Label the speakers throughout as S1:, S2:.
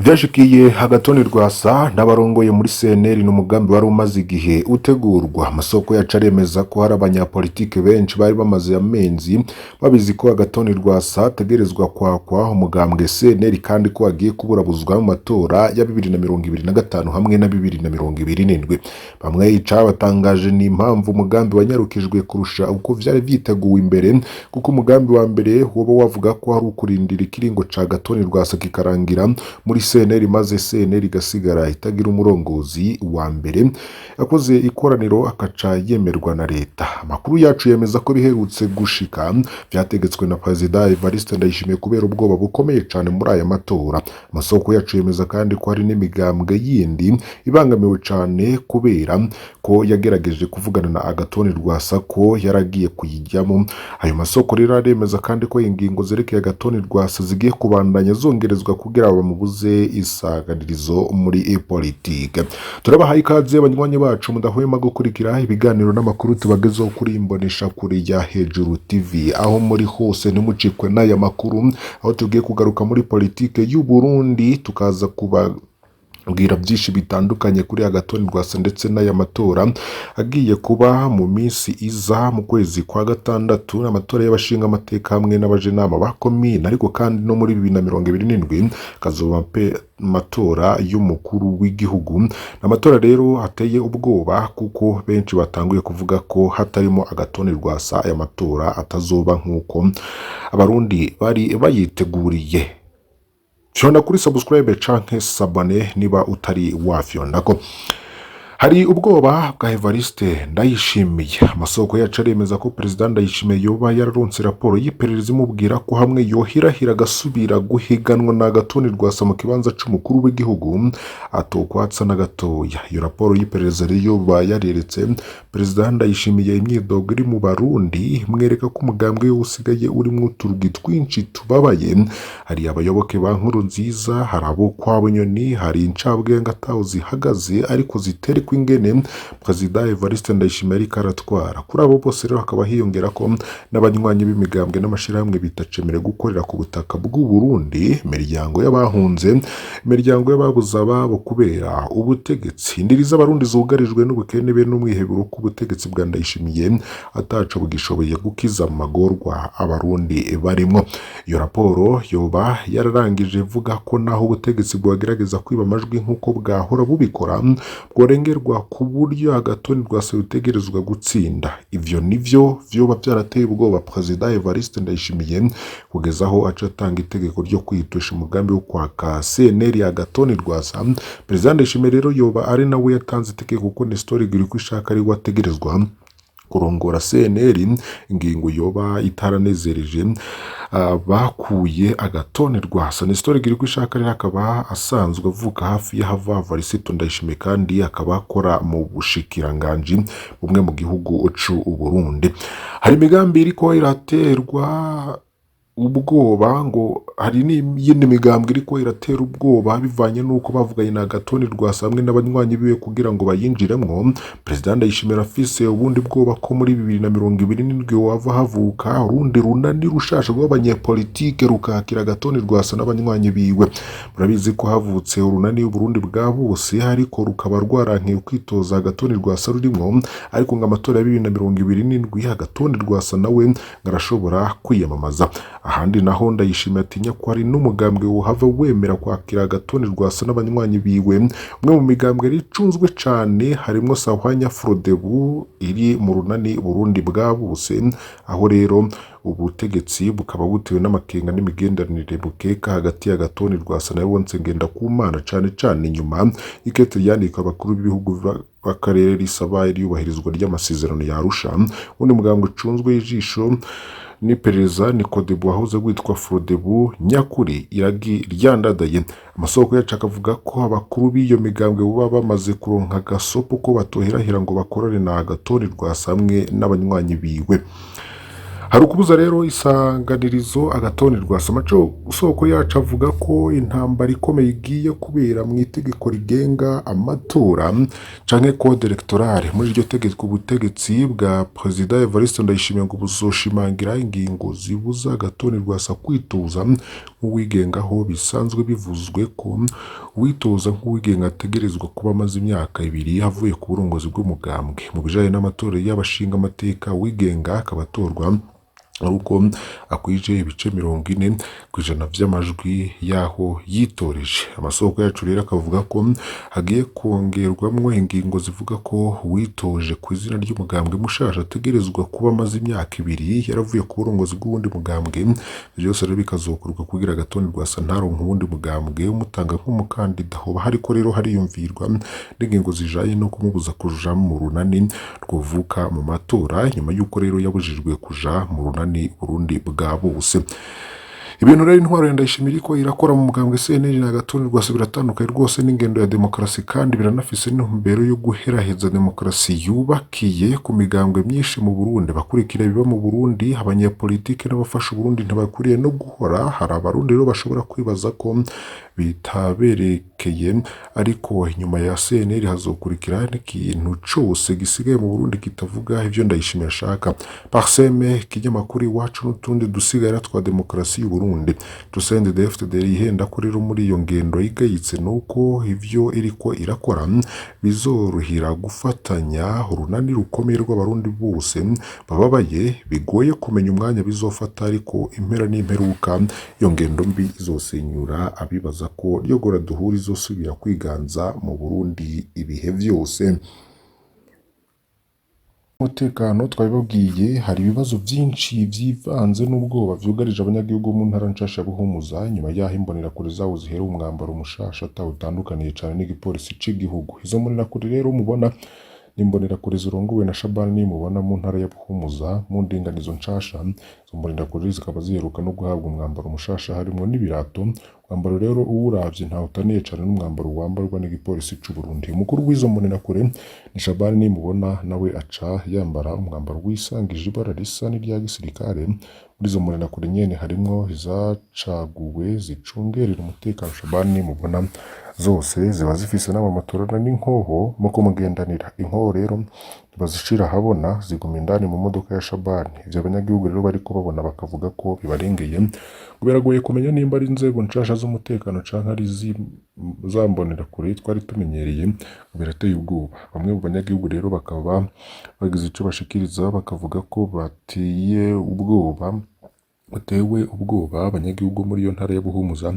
S1: Vyashikiye Agathon Rwasa n'abarongoye muri CNL n'umugambi wari umaze igihe utegurwa. Amasoko yacu aremeza ko hari abanyapolitike benshi bari bamaze amenzi babizi ko Agathon Rwasa ategerezwa kwakwa umugambwe CNL kandi ko agiye kuburabuzwa mu matora ya 2025 hamwe na 2027. Bamwe ica batangaje ni impamvu umugambi wanyarukijwe kurusha uko vyari vyiteguwe imbere, kuko umugambi wa mbere woba wavuga ko hari ukurindira ikiringo ca Agathon Rwasa kikarangira muri CNL maze CNL igasigara itagira umurongozi wa mbere. Yakoze ikoraniro akaca yemerwa na leta. Amakuru yacu yemeza ko biherutse gushika vyategetswe na President Evariste Ndayishimiye kubera ubwoba bukomeye cyane muri aya matora. Amasoko yacu yemeza kandi ko hari n'imigambwe yindi ibangamiwe cyane kubera ko yagerageje kuvugana na Agathon Rwasa ko yaragiye kuyijyamo. Ayo masoko rero aremeza kandi ko ingingo zerekeye Agathon Rwasa zigiye kubandanya zongerezwa kugira bamubuze isaganirizo muri politike. Turabahaye ikaze abanywanyi bacu mudahwema gukurikira ibiganiro n'amakuru tubagezeho kuri imbonesha kuri ya Hejuru TV, aho muri hose ntimucikwe n'aya makuru, aho tugiye kugaruka muri politike y'u Burundi tukaza kubabwira byinshi bitandukanye kuri Agathon Rwasa ndetse n'aya matora agiye kuba mu minsi iza mu kwezi kwa gatandatu, amatora y'Abashingamateka hamwe n'abajenama ba komine, ariko kandi no muri 2027 kazoba matora y'umukuru w'igihugu. Amatora rero ateye ubwoba kuko benshi batanguye kuvuga ko hatarimo Agathon Rwasa aya matora atazoba nkuko abarundi bari bayiteguriye. Fyonda kuri subscribe canke sabone niba utari wafyondako. Hari ubwoba bwa Evariste Ndayishimiye. Amasoko yacu aremeza ko President Ndayishimiye yoba yararonse raporo y'iperereza imubwira ko hamwe yohirahira agasubira guhiganwa na Agathon Rwasa mu kibanza c'umukuru w'igihugu atokwatsa na gatoya. Iyo raporo y'iperereza rero yareretse President Ndayishimiye imyidogo iri mu Barundi, mwereka ko umugambwe usigaye urimo uturugi twinshi tubabaye. Hari abayoboke ba Nkurunziza, hari abo kwa Nyoni, hari incabwenge ataho zihagaze ariko ziteri kwingene President Evariste Ndayishimiye ari karatwara. Kuri abo bose rero hakaba hiyongera ko n'abanywanyi b'imigambwe n'amashirahamwe bitacemere gukorera ku butaka bw'u Burundi, imiryango y'abahunze, imiryango y'ababuze ababo kubera ubutegetsi, indiriza abarundi zugarijwe n'ubukene be n'umwiheburo ku butegetsi bwa Ndayishimiye ataco bugishoboye gukiza amagorwa abarundi barimo. Iyo raporo yoba yararangije vuga ko naho ubutegetsi bwagerageza kwiba amajwi nk'uko bwahora bubikora, bworengerwa ku buryo Agathon Rwasa utegerezwa gutsinda. Ivyo nivyo vyoba byarateye ubwoba President Evariste Ndayishimiye kugezaho aca atanga itegeko ryo kwitusha umugambi wo kwaka CNL ya Agathon Rwasa. President Ndayishimiye rero yoba ari nawe yatanze itegeko ko Nestor Giriko ishaka ari wategerezwa kurongora CNL, ingingo yoba itaranezereje bakuye Agathon Rwasa. Nestor Giriko ishaka rero akaba asanzwe avuka hafi y'ahava Evariste Ndayishimiye kandi akaba akora mu bushikiranganji bumwe mu gihugu c'u Burundi. Hari imigambi iriko iraterwa ubwoba, ngo hari n'iyindi migambwe iriko iratera ubwoba bivanye nuko bavuganye na Agathon Rwasa hamwe n'abanywanyi biwe kugira ngo bayinjiremwo. President Ndayishimiye afise ubundi bwoba ko muri 2027 wava havuka urundi runani rushasha rw'abanyepolitike rukakira Agathon Rwasa n'abanywanyi biwe. Murabizi ko havutse urunani y'Uburundi bwa bose, ariko rukaba rwarankiye kwitoza Agathon Rwasa rurimwo, ariko ngo amatora ya 2027 Agathon Rwasa nawe ngarashobora kwiyamamaza. Ahandi naho Ndayishimiye atinya ko ari n'umugambwe wohava wemera kwakira Agathon Rwasa n'abanywanyi biwe. Umwe mu migambwe ricunzwe cane harimo Sahwanya Frodebu iri mu runani Burundi bwa bose, aho rero ubutegetsi bukaba butewe n'amakenga n'imigenderanire bukeka hagati ya Agathon Rwasa na wonse ngenda kumana cane nyuma ikete yandika abakuru b'ibihugu b'akarere risaba iriyubahirizwa ry'amasezerano ya Arusha. Undi mugambwe ucunzwe ijisho n'iperereza Nicodebu wahoze witwa Frodebu nyakuri iragi ryandadaye. Amasoko yacu akavuga ko abakuru b'iyo migambwe buba bamaze kuronka agasopo ko batoherahira ngo bakorane na Agathon Rwasa hamwe n'abanywanyi biwe. hari ukubuza rero isanganirizo Agathon Rwasa amaco usoko yacu avuga ko intambara ikomeye igiye kubera mu itegeko rigenga amatora canke code electorale muri iryo tegeko ubutegetsi bwa President Evariste Ndayishimiye ngo buzoshimangira ingingo zibuza Agathon Rwasa kwitoza nk'uwigenga aho bisanzwe bivuzwe ko uwitoza nk'uwigenga ategerezwa kuba amaze imyaka 2 avuye ku burongozi bw'umugambwe mu bijanye n'amatora y'Abashingamateka wigenga akabatorwa aruko akwije ibice 40% vy'amajwi yaho yitoreje. Amasoko yacu rero akavuga ko hagiye kongerwamwo ingingo zivuga ko witoje ku izina ry'umugambwe mushasha ategerezwa kuba amaze imyaka 2 yaravuye ku burongozi bw'uwundi mugambwe. Byose rero bikazokorwa kugira Agathon Rwasa ntaronke uwundi mugambwe umutanga nk'umukandida. Hoba hariko rero hariyumvirwa n'ingingo zijaye no kumubuza kuja mu runani rwovuka mu matora nyuma yuko rero yabujijwe kuja mu runani Burundi bwa bose. Ibintu rero intwaro ya Ndayishimiye iriko irakora mu mugambwe CNL na Agathon Rwasa biratandukanye rwose n'ingendo ya demokarasi kandi biranafise n'intumbero yo guheraheza demokarasi yubakiye ku migambwe myinshi mu Burundi. Bakurikira biba mu Burundi abanyapolitike n'abafasha Burundi ntabakuriye no guhora. Hari abarundi rero bashobora kwibaza ko bitaberekeye ariko inyuma ya CNL hazokurikira n'ikintu cose gisigaye mu Burundi kitavuga ivyo Ndayishimiye ashaka. Parseme kinyamakuru iwacu n'utundi dusigara twa demokarasi y'u Burundi tusende DFTD ihenda ko rero muri iyo ngendo igayitse nuko ivyo iriko irakora bizorohira gufatanya urunani rukomeye rw'abarundi bose bababaye bigoye kumenya umwanya bizofata ariko impera n'imperuka iyo ngendo mbi izosenyura abibaza ko ryogora duhuri izosubira kwiganza mu Burundi ibihe vyose. Umutekano twabibabwiye hari ibibazo byinshi vyivanze n'ubwoba vyugarije abanyagihugu mu ntara nshasha buhumuza nyuma yaho imbonerakure zawo zihera umwambaro mushasha atawutandukaniye cyane n'igipolisi c'igihugu. Izo mbonerakure rero mubona n'imbonerakure zirongowe na Shabani mubona mu ntara ya Buhumuza mu ndinganizo nshasha. Izo mbonerakure zikaba ziheruka no guhabwa umwambaro mushasha harimo n'ibirato. Umwambaro rero uwuravye ntawutaniye cyane n'umwambaro wambarwa n'igipolisi c'u Burundi. Umukuru w'izo mbonerakure ni Shabani mubona nawe aca yambara umwambaro wisangije ibara risa n'irya gisirikare. Muri izo mbonerakure nyene harimwo izacaguwe zicungerera umutekano. Shabani mubona zose ziba zifise n'amamotorana n'inkoho mu kumugendanira. Inkoho rero bazishira habona ziguma indani mu modoka ya Shabani. Ivyo abanyagihugu rero bariko babona bakavuga ko bibarengeye. Biragoye kumenya nimba ari inzego nshasha z'umutekano canke ari zambonera kure twari tumenyereye. Birateye ubwoba. Bamwe mu banyagihugu rero bakaba bagize ico bashikiriza bakavuga ko batewe ubwoba abanyagihugu muri iyo ntara ya Buhumuza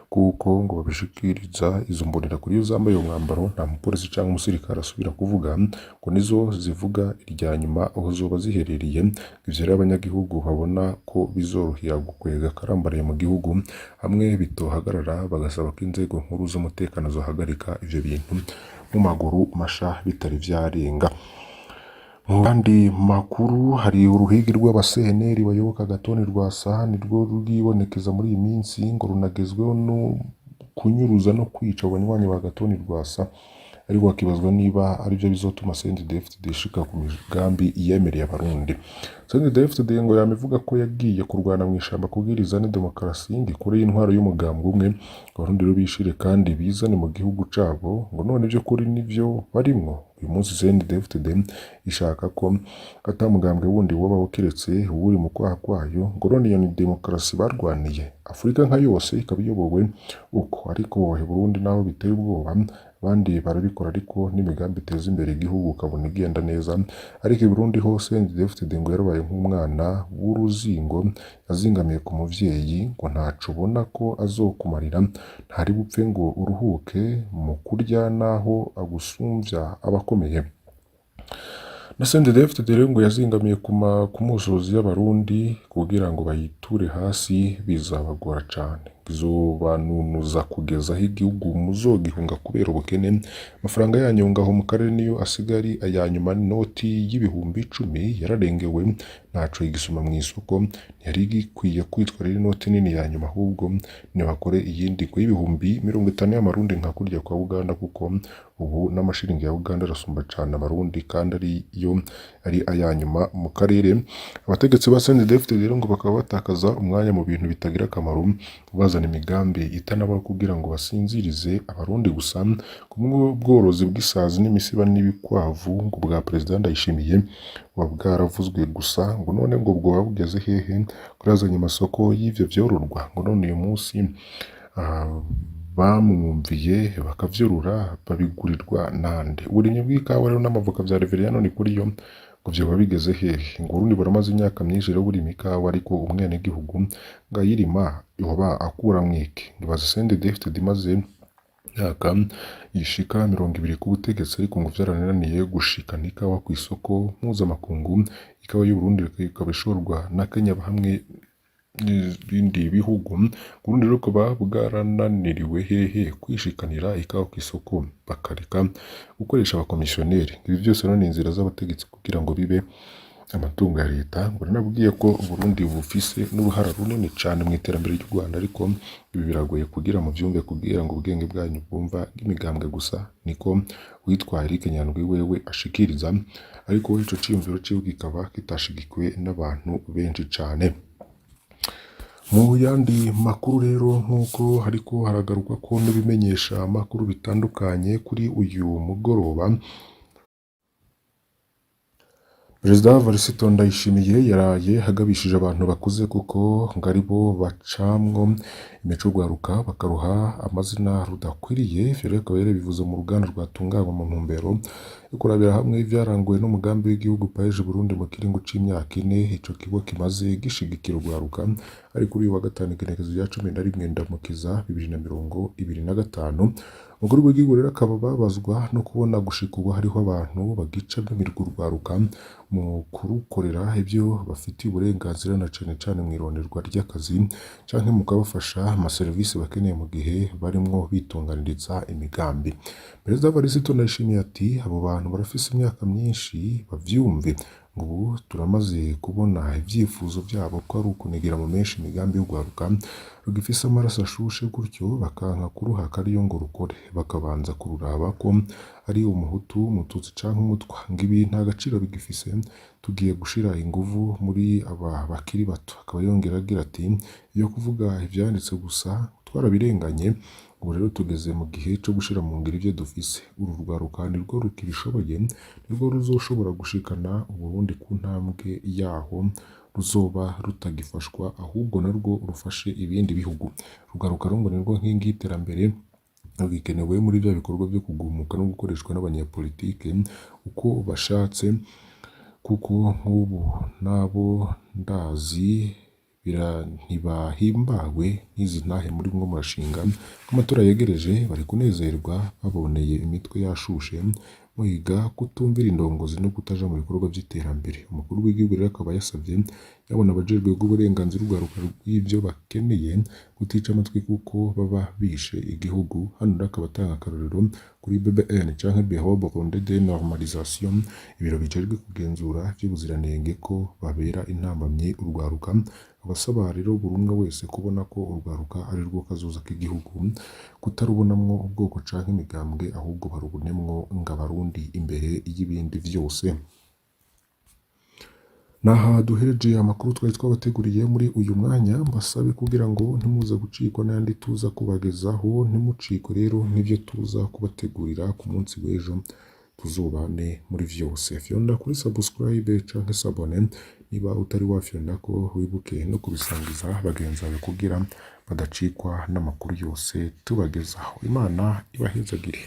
S1: kuko ngo babishikiriza izo mbonera kuri iyo zambaye umwambaro nta mupolisi cyangwa umusirikare asubira kuvuga ngo nizo zivuga irya nyuma aho zoba ziherereye. Ivyo rero abanyagihugu babona ko bizorohera gukwega karambaraye mu gihugu hamwe bitohagarara bagasaba ko inzego nkuru z'umutekano zohagarika ivyo bintu mu maguru masha bitari vyarenga. Kandi makuru hari uruhigi rw'abaseneri bayoboka Agathon Rwasa nirwo ruribonekeza muri iyi minsi ngo runagezweho no kunyuruza no kwica abanywanyi ba Agathon Rwasa ariko bakibazwa niba ari byo bizotuma CNDD-FDD ishika ku migambi yemereye abarundi. CNDD-FDD ngo yamivuga ko yagiye kurwana mu ishamba kubwiriza ne demokarasi ndi kuri intwaro y'umugambwe umwe abarundi rero bishire kandi bizane mu gihugu cabo ngo none byo kuri nivyo barimwo. Uyu munsi CNDD-FDD ishaka ko atamugambwe wundi wobaho kiretse uri mu kwaha kwayo ngo none iyo ni demokarasi barwaniye. Afrika nka yose ikabiyobowe uko ariko Burundi naho biteye ubwoba bandi barabikora ariko n'imigambi iteza imbere igihugu ukabona igenda neza. Ariko Burundi hose CNDD-FDD ngo yarabaye nk'umwana w'uruzingo yazingamiye ku muvyeyi ngo ntaco ubona ko azokumarira ntari bupfe ngo uruhuke mu kurya naho agusumvya abakomeye. Na CNDD-FDD rero ngo yazingamiye ku musozi y'abarundi kugira ngo bayiture hasi bizabagora cane. kizobanunuza kugeza aho igihugu muzogihunga kubera ubukene. Amafaranga yanyu ngaho mu karere niyo asigari aya nyuma. Inoti y'ibihumbi 10 yararengewe ntaco igisuma mu isoko, ntiyari gikwiye kwitwa rero inoti nini ya nyuma, ahubwo bakore iyindi ku y'ibihumbi 50 y'amarundi nka kurya kwa Uganda, kuko ubu n'amashiringi ya Uganda arasumba cyane amarundi kandi ari aya nyuma mu karere. Abategetsi ba CNDD-FDD rero ngo bakaba batakaza umwanya mu bintu bitagira akamaro, bazana imigambi itanaba kugira ngo basinzirize abarundi gusa. Kumwe bworozi bw'isazi n'imisiba n'ibikwavu ngo bwa President Ndayishimiye bwaravuzwe gusa, ngo none ngo bwo bugeze hehe kurazanya amasoko y'ivyo vyororwa. ngo none uyu munsi bamwumviye bakavyorura babigurirwa nande. Uburimyi bw'ikawa rero n'amavoka vya Reveriyano ni kuri yo ngo vyoba bigeze hehe. ngo Burundi buramaze imyaka myinshi rero burima ikawa, ariko umwene gihugu ngo ayirima yoba akura mwiki. Ngibaza CNDD-FDD imaze myaka ishika 20 ku butegetsi, ariko ngo vyarananiye gushikana ikawa ku isoko mpuzamakungu. Ikawa y'u Burundi ikaba ishorwa na Kenya hamwe n'ibindi bihugu. Burundi rero kuba bwarananiriwe hehe kwishikanira ikawa ku isoko, bakareka gukoresha abakomisiyoneri. Ibi byose rero ni inzira z'abategetsi kugira ngo bibe amatungo ya leta. ngo nabwiye ko Burundi bufise n'uruhara runini cyane mu iterambere ry'u Rwanda, ariko ibi biragoye kugira mu byumve kugira ngo ubwenge bwanyu bwumva bw'imigambwe gusa. niko witwa Eric Nyandwi wewe ashikiriza, ariko ico ciyumviro ciwe kikaba kitashigikiwe n'abantu benshi cyane. Mu yandi makuru rero, nk'uko hariko haragaruka ko n'ibimenyesha amakuru bitandukanye kuri uyu mugoroba, Perezida Varisito Ndayishimiye yaraye hagabishije abantu bakuze kuko ngo aribo bacamwo imico rwaruka bakaruha amazina rudakwiriye. Ivyo rero akaba bivuze mu ruganda rwatunganywa mu ntumbero yo kurabira hamwe ivyaranguwe n'umugambi w'igihugu paeje Burundi mu kiringo c'imyaka 4 ico kigo kimaze gishigikira urwaruka. ari kuri uyu wa gatanu igenekerezo rya 11 Ndamukiza 2025. Umukuru w'igihugu rero akaba babazwa no kubona gushika ubu hariho abantu bagica b'imirwa urwaruka mu kurukorera ibyo bafitiye uburenganzira, na cane mu ironderwa ry'akazi canke mu kubafasha amaserivisi bakeneye mu gihe barimwo bitunganiriza imigambi. Perezida Varisito Ndayishimiye ati abo bantu barafise imyaka myinshi bavyumve. Ubu turamaze kubona ivyifuzo byabo ko ari ukunegera mu menshi imigambi y'urwaruka rugifise amaraso ashushe, gutyo bakanka kuruha kariyo ngo rukore, bakabanza kururaba ko ari umuhutu, umututsi canke umutwa. Ngibi nta gaciro bigifise, tugiye gushira inguvu muri aba bakiri bato. Akaba yongera agira ati iyo kuvuga ivyanditse gusa twarabirenganye, ubu rero tugeze mu gihe cyo gushira mu ngiro ivyo dufise. uru rwaruka nirwo rukibishoboye, nirwo ruzoshobora gushikana Uburundi ku ntambwe yaho, ruzoba rutagifashwa ahubwo narwo rufashe ibindi bihugu. Rugaruka rungo nirwo nkingi y'iterambere rugikenewe muri bya bikorwa byo kugumuka no gukoreshwa n'abanyapolitike uko bashatse, kuko nk'ubu nabo ndazi ntibahimbawe n'izi ntahe muri mwo murashinga. Amatora yegereje bari kunezerwa baboneye imitwe yashushe, muhiga kutumvira indongozi no kutaja mu bikorwa by'iterambere. Umukuru w'igihugu rero akaba yasabye yabona abajejwe bw'uburenganzira urwaruka rw'ibyo bakeneye gutica amatwi kuko baba bishe igihugu. Hano rero akaba atanga akarorero kuri BBN canke Bureau Burundais de Normalisation, ibiro bijejwe kugenzura by'ubuziranenge ko babera intambamye urwaruka. Abasaba rero buri umwe wese kubona ko urwaruka ari rwo kazoza k'igihugu, kutarubonamwo ubwoko canke imigambwe, ahubwo barubonemwo ng'abarundi imbere y'ibindi vyose. Naha duhereje amakuru twari twabateguriye muri uyu mwanya. Mbasabe kugira ngo ntimuza gucikwa n'ayandi tuza kubagezaho, ntimucikwe rero n'ivyo tuza kubategurira ku munsi w'ejo. Tuzobane muri vyose. Fyonda kuri subscribe canke sabone niba utari wafyonda ko wibuke no kubisangiza bagenzi bawe kugira badacikwa n'amakuru yose tubagezaho. Imana ibahezagire.